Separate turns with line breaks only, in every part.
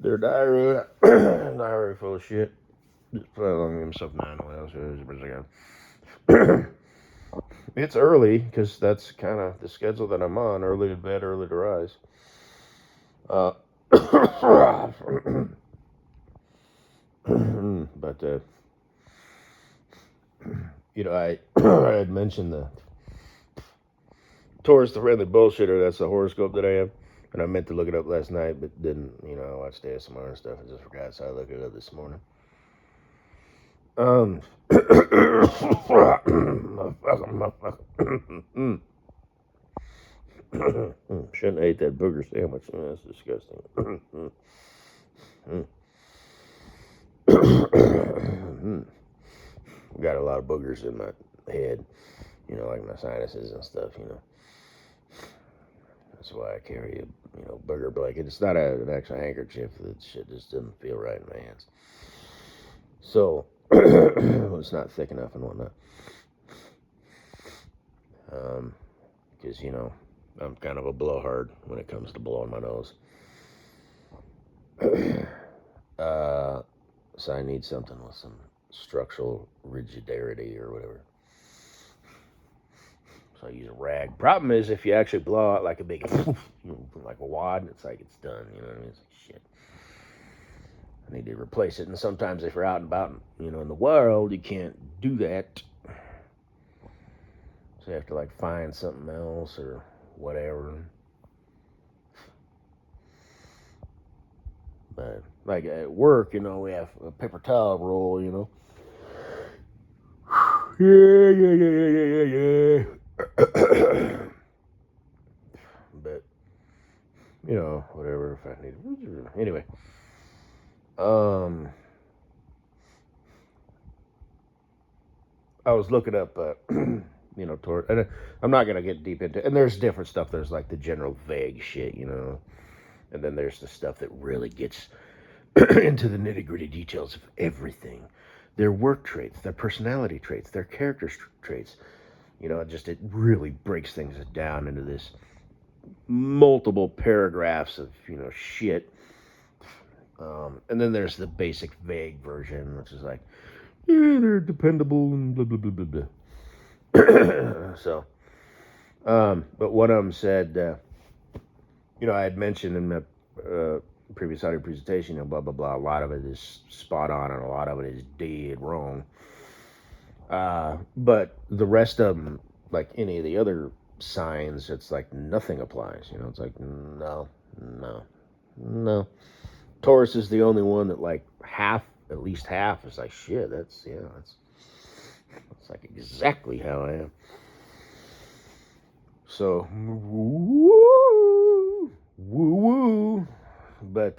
Their diarrhea full of shit. Just put along himself 9 oils. It's early because that's kind of the schedule that I'm on. Early to bed, early to rise. But I I had mentioned the Taurus, the friendly bullshitter. That's the horoscope that I have, and I meant to look it up last night, but didn't. I watched ASMR and stuff and just forgot, so I looked it up this morning. Shouldn't have ate that booger sandwich. That's disgusting. Got a lot of boogers in my head, like my sinuses and stuff. That's why I carry a booger blanket. It's not an actual handkerchief. That shit just doesn't feel right in my hands. So it's not thick enough and whatnot. Because I'm kind of a blowhard when it comes to blowing my nose. So I need something with some structural rigidity or whatever. So I use a rag. Problem is, if you actually blow out like a big, like a wad, it's like it's done. You know what I mean? It's like shit. I need to replace it. And sometimes if you're out and about, in the world, you can't do that. So you have to like find something else or whatever. But like at work, we have a paper towel roll, Yeah. But whatever if I need. Anyway, I was looking up, toward, and I'm not gonna get deep into. And there's different stuff. There's like the general vague shit, and then there's the stuff that really gets into the nitty gritty details of everything. Their work traits, their personality traits, their character traits. It really breaks things down into this multiple paragraphs of shit. And then there's the basic vague version, which is like, yeah, they're dependable and blah blah blah blah blah. So, but one of them said, I had mentioned in the previous audio presentation, blah blah blah. A lot of it is spot on, and a lot of it is dead wrong. But the rest of them, like any of the other signs, it's like nothing applies. It's like no. Taurus is the only one that like at least half is like shit. That's like exactly how I am. So woo. But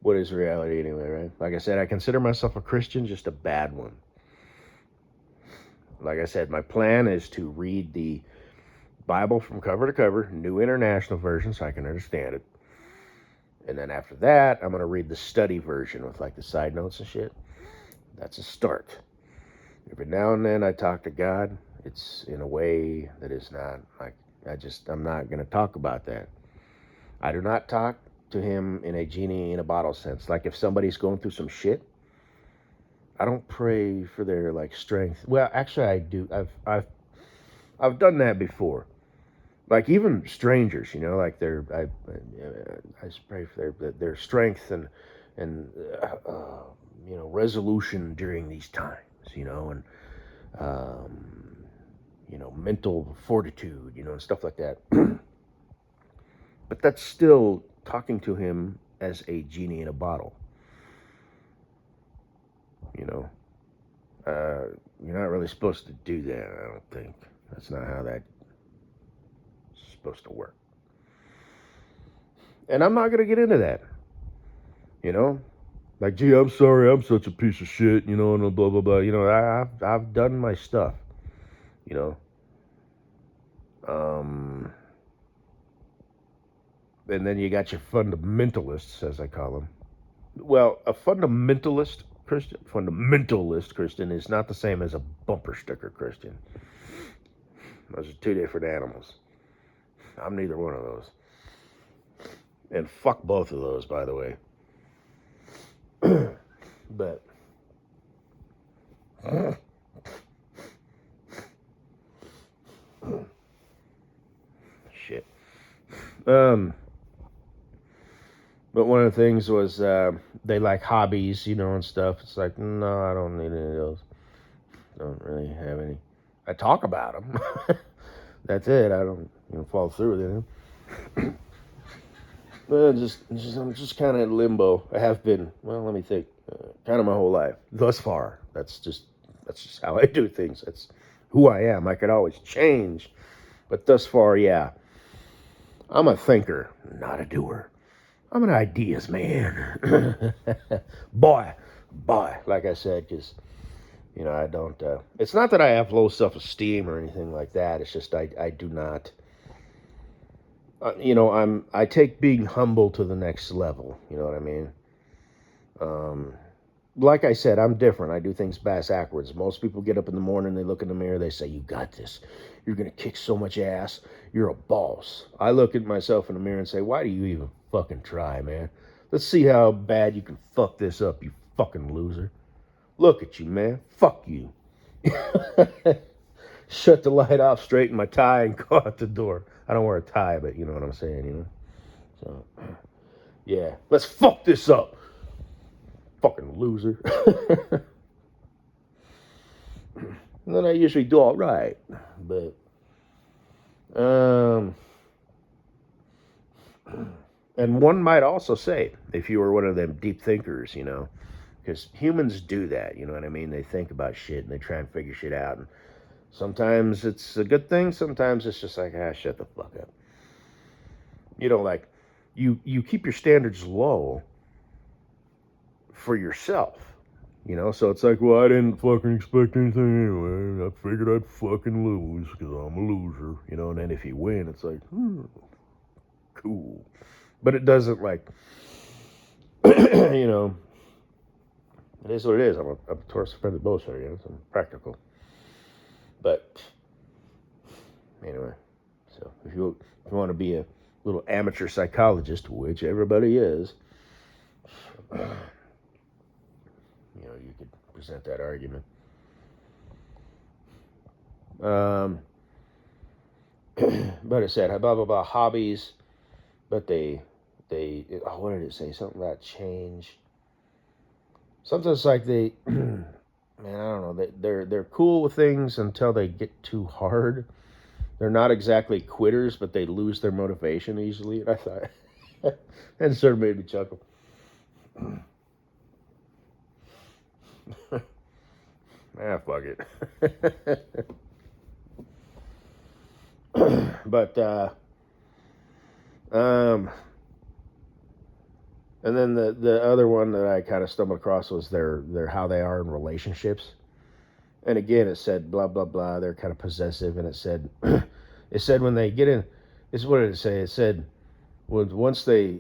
what is reality anyway, right? Like I said, I consider myself a Christian, just a bad one. Like I said, my plan is to read the Bible from cover to cover, New International Version, so I can understand it. And then after that, I'm going to read the study version with like the side notes and shit. That's a start. Every now and then I talk to God. It's in a way that is not like, I'm not going to talk about that. I do not talk to him in a genie in a bottle sense. Like if somebody's going through some shit, I don't pray for their like strength. Well, actually I do. I've done that before. Like even strangers, like I pray for their strength and resolution during these times, and mental fortitude, and stuff like that. But that's still talking to him as a genie in a bottle. You're not really supposed to do that, I don't think. That's not how that's supposed to work. And I'm not going to get into that. Like, gee, I'm sorry, I'm such a piece of shit, and blah, blah, blah. I've done my stuff, And then you got your fundamentalists, as I call them. Well, a fundamentalist fundamentalist Christian is not the same as a bumper sticker Christian. Those are two different animals. I'm neither one of those. And fuck both of those, by the way. But shit. But one of the things was they like hobbies, and stuff. It's like, no, I don't need any of those. Don't really have any. I talk about them. That's it. I don't follow through with it. Well, I'm just kind of in limbo. I have been. Well, let me think. Kind of my whole life thus far. That's just how I do things. That's who I am. I could always change, but thus far, yeah, I'm a thinker, not a doer. I'm an ideas man. boy, like I said, because I don't. It's not that I have low self-esteem or anything like that. It's just I do not. I take being humble to the next level. You know what I mean? Like I said, I'm different. I do things backwards. Most people get up in the morning, they look in the mirror, they say, "You got this. You're gonna kick so much ass. You're a boss." I look at myself in the mirror and say, "Why do you even fucking try, man? Let's see how bad you can fuck this up, you fucking loser. Look at you, man. Fuck you." Shut the light off, straighten my tie, and go out the door. I don't wear a tie, but you know what I'm saying, So, yeah, let's fuck this up. Fucking loser. And then I usually do all right, but and one might also say, if you were one of them deep thinkers, because humans do that, you know what I mean? They think about shit and they try and figure shit out, and sometimes it's a good thing, sometimes it's just like, shut the fuck up. Like you keep your standards low for yourself. So it's like, well, I didn't fucking expect anything anyway. I figured I'd fucking lose because I'm a loser, and then if you win, it's like, cool. But it doesn't, like, it is what it is. I'm a tourist offended bullshit, it's practical. But anyway, so if you want to be a little amateur psychologist, which everybody is, you could present that argument. But it said blah blah blah hobbies, but they what did it say? Something about change. Sometimes like they, man, I don't know. They're cool with things until they get too hard. They're not exactly quitters, but they lose their motivation easily. And I thought that sort of made me chuckle. Fuck it. But and then the other one that I kind of stumbled across was their how they are in relationships. And again, it said blah blah blah. They're kind of possessive, and it said when they get in, this is what did it say? It said once they,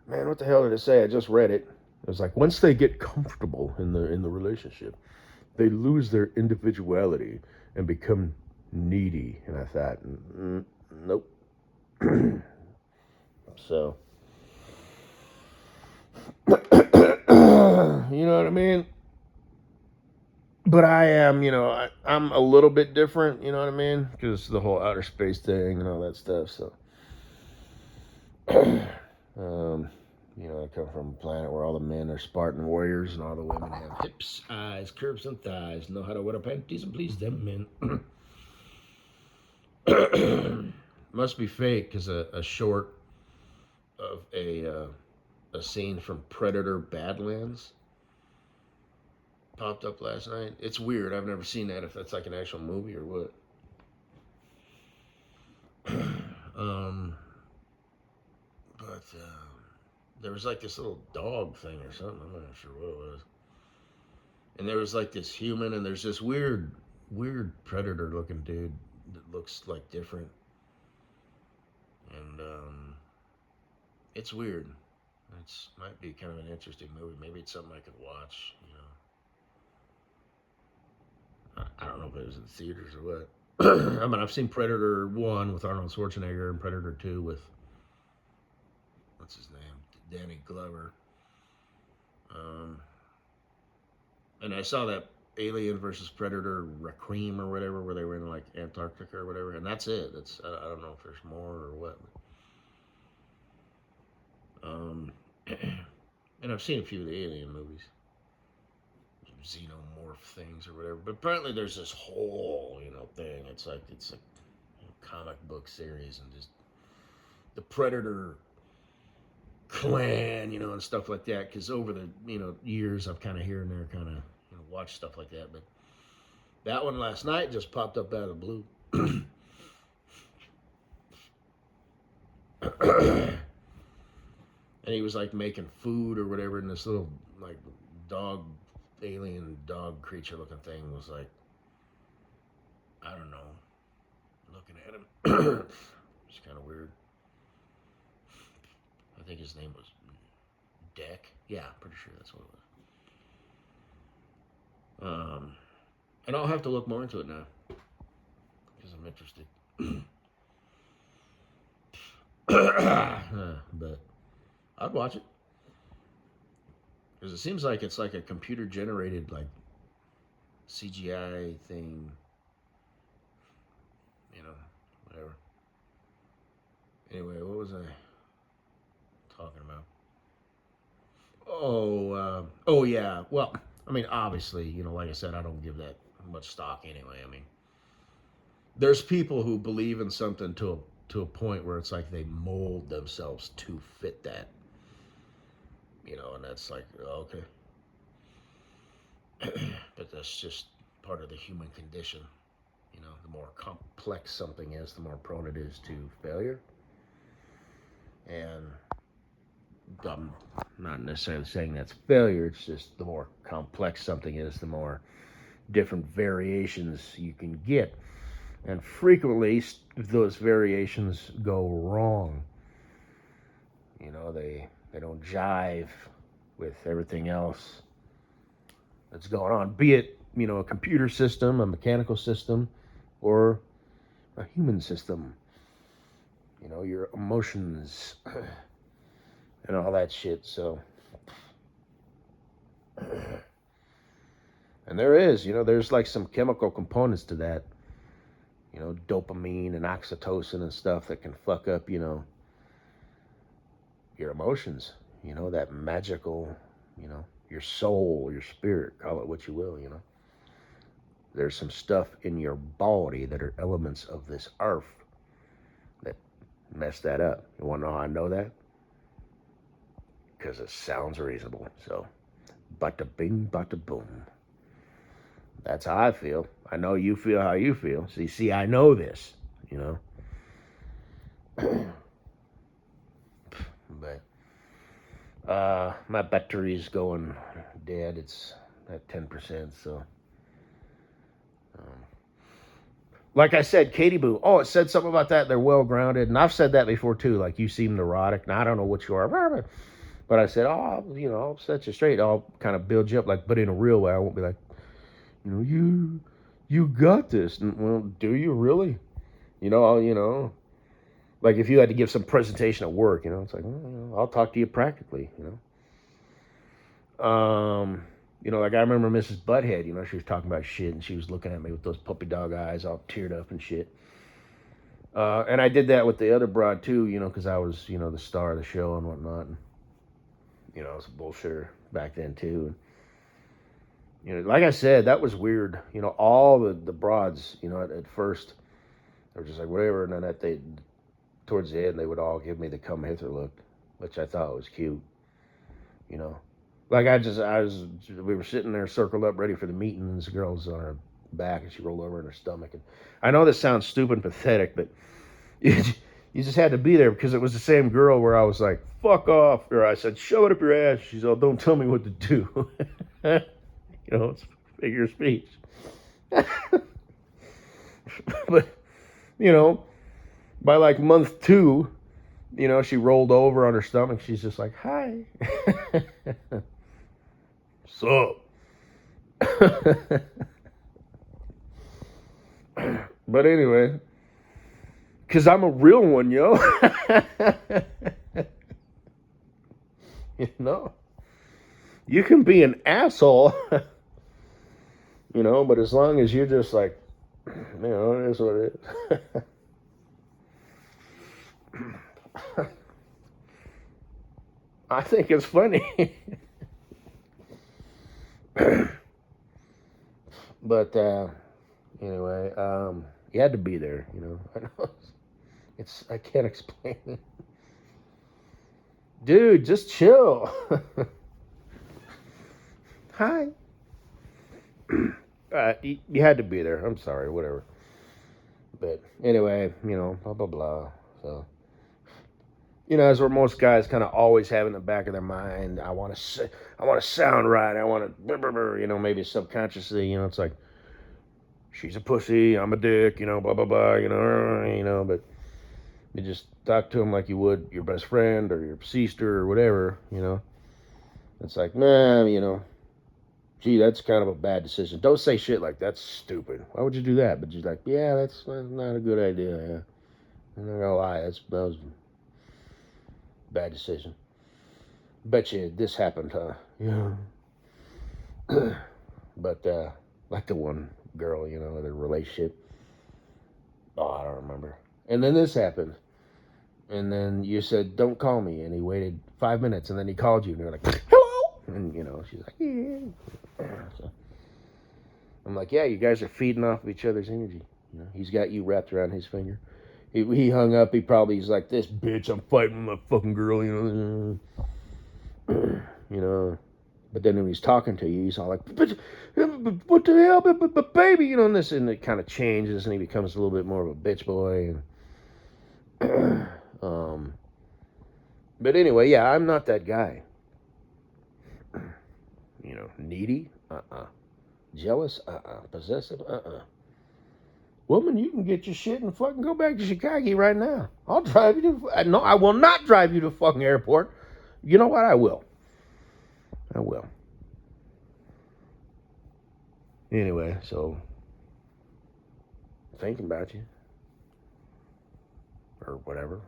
man, what the hell did it say? I just read it. It was like once they get comfortable in the relationship, they lose their individuality and become needy. And I thought, nope. So, you know what I mean? But I am, I'm a little bit different, you know what I mean? Because the whole outer space thing and all that stuff. So, I come from a planet where all the men are Spartan warriors and all the women have hips, eyes, curves, and thighs, know how to wear panties and please them men. Must be fake, because a short of a scene from Predator Badlands popped up last night. It's weird. I've never seen that, if that's like an actual movie or what. But there was like this little dog thing or something. I'm not sure what it was. And there was like this human, and there's this weird predator looking dude that looks like different. And it's weird. It's might be kind of an interesting movie. Maybe it's something I could watch. I don't know if it was in theaters or what. I mean, I've seen Predator 1 with Arnold Schwarzenegger and Predator 2 with, what's his name? Danny Glover. And I saw that Alien versus Predator Requiem or whatever, where they were in like Antarctica or whatever, and that's it. I don't know if there's more or what. And I've seen a few of the Alien movies, xenomorph things or whatever. But apparently there's this whole thing. It's a comic book series and just the Predator clan, and stuff like that. Because over the years, I've kind of here and there kind of watched stuff like that. But that one last night just popped up out of the blue. And he was like making food or whatever, and this little like alien dog creature looking thing was like, I don't know, looking at him. It's kind of weird. I think his name was Deck. Yeah, pretty sure that's what it was. And I'll have to look more into it now because I'm interested. But I'd watch it because it seems like it's like a computer generated like CGI thing. Whatever. Anyway, what was I talking about? Oh yeah. Well, I mean, obviously, like I said, I don't give that much stock anyway. I mean, there's people who believe in something to a point where it's like they mold themselves to fit that. And that's like, okay. But that's just part of the human condition. The more complex something is, the more prone it is to failure. And I'm not necessarily saying that's failure, it's just the more complex something is, the more different variations you can get. And frequently, those variations go wrong. They don't jive with everything else that's going on, be it, a computer system, a mechanical system, or a human system. Your emotions and all that shit. So, and there's like some chemical components to that, dopamine and oxytocin and stuff that can fuck up, your emotions, that magical, your soul, your spirit, call it what you will, There's some stuff in your body that are elements of this earth that mess that up. You want to know how I know that? Because it sounds reasonable. So, bada bing, bada boom. That's how I feel. I know you feel how you feel. See, I know this, But my battery's going dead. It's at 10%, so. Like I said, Katie Boo. Oh, it said something about that. They're well grounded, and I've said that before too. Like, you seem neurotic. Now I don't know what you are, but I said, I'll set you straight. I'll kind of build you up, but in a real way. I won't be like, you got this. Well, do you really? Like if you had to give some presentation at work, it's like, I'll talk to you practically, like I remember Mrs. Butthead, she was talking about shit, and she was looking at me with those puppy dog eyes, all teared up and shit. And I did that with the other broad too, because I was, the star of the show and whatnot. And, I was a bullshitter back then too. And, like I said, that was weird. All the broads, at first, they were just like whatever, and then towards the end, they would all give me the come hither look, which I thought was cute. Like we were sitting there circled up ready for the meeting, and this girl was on her back, and she rolled over in her stomach. And I know this sounds stupid and pathetic, but you just had to be there because it was the same girl where I was like, fuck off. Or I said, shove it up your ass. She's all, don't tell me what to do. It's figure of speech. But, by like month 2, You know, she rolled over on her stomach. She's just like, hi. Sup? But anyway, because I'm a real one, yo. You know, you can be an asshole, you know, but as long as you're just like, you know, it is what it is. I think it's funny. But anyway, you had to be there, you know. I know I can't explain it. Dude, just chill. Hi. You had to be there. I'm sorry, whatever. But anyway, you know, blah blah blah. So, you know, as where most guys kind of always have in the back of their mind, I want to sound right. I want to, you know, maybe subconsciously, you know, it's like she's a pussy, I'm a dick, you know, blah blah blah, you know. But you just talk to him like you would your best friend or your sister or whatever, you know. It's like, man, you know, gee, that's kind of a bad decision. Don't say shit like that's stupid. Why would you do that? But you're like, yeah, that's not a good idea. Yeah. I'm not gonna lie, that was a bad decision. Bet you this happened, huh? Yeah. But like the one girl, you know, the relationship. Oh, I don't remember. And then this happened. And then you said, don't call me. And he waited 5 minutes and then he called you and you're like, hello. And, you know, she's like, yeah. So I'm like, yeah, you guys are feeding off of each other's energy. You know, he's got you wrapped around his finger. He hung up. He's like, this bitch, I'm fighting with my fucking girl, you know. You know. But then when he's talking to you, he's all like, but what the hell, but baby, you know, and this, and it kind of changes and he becomes a little bit more of a bitch boy. And, but anyway, yeah, I'm not that guy. You know, needy, jealous, possessive, Woman, you can get your shit and fucking go back to Chicago right now. I'll drive you to. No, I will not drive you to fucking airport. You know what? I will. I will. Anyway, so thinking about you or whatever.